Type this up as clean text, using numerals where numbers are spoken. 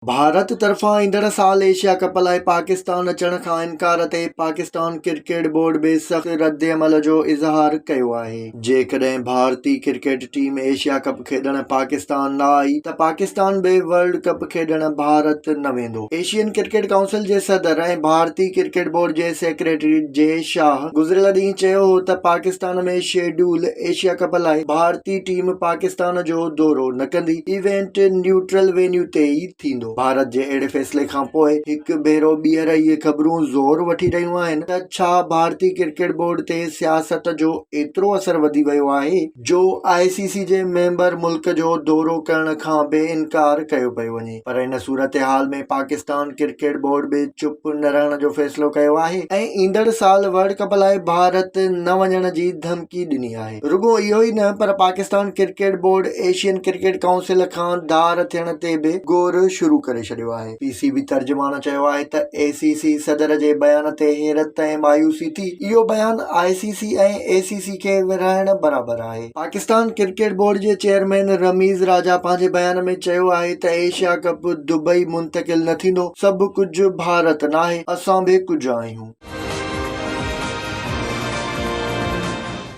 भारत तरफ़ां ईंदड़ साल एशिया कप लाइ पाकिस्तान अचण खां इनकार ते पाकिस्तान क्रिकेट बोर्ड बि सख़्त रद्दअमल जो इज़हार कयो आहे। जेकॾहिं भारतीय क्रिकेट टीम एशिया कप खेॾण पाकिस्तान न आई त पाकिस्तान बि वर्ल्ड कप खेॾण भारत न वेंदो। एशियन क्रिकेट काउंसिल जे सदर ऐं भारतीय क्रिकेट बोर्ड जे सेक्रेटरी जय शाह गुज़िरियल ॾींहुं चयो हो त पाकिस्तान में शेड्यूल एशिया कप लाइ भारतीय टीम पाकिस्तान जो दौरो न कंदी। इवेंट न्यूट्रल वेन्यू ते ई थींदो। भारत जे अहिड़े फैसले खां पोइ हिकु भेरो ॿीहर इहे ख़बरूं ज़ोर वठी रहियूं आहिनि त छा भारतीय क्रिकेट बोर्ड ते सियासत जो एतिरो असर वधी वियो आहे जो ICC जे मेंबर मुल्क जो दौरो करण खां बि इनकार कयो पियो वञे। पर इन सूरत हाल में पाकिस्तान क्रिकेट बोर्ड बि चुप न रहण जो फैसलो कयो आहे ऐं ईंदड़ साल वर्ल्ड कप लाइ भारत न वञण जी धमकी ॾिनी आहे। रुगो इहो ई न पर Pakistan cricket board Asian cricket council खां धार थियण ते बि गौर शुरू करे छॾियो आहे। PCB तर्जुमान चयो आहे त ACC सदर जे बयान ते हैरत ऐं मायूसी थी। इहो बयान ICC ऐं ACC खे विरहाइण बराबरि आहे। पाकिस्तान क्रिकेट बोर्ड जे चेयरमैन रमीज़ राजा पंहिंजे बयान में चयो आहे त एशिया कप दुबई मुंतक़िल न थींदो। सभु कुझु भारत नाहे, असां बि कुझु आहियूं।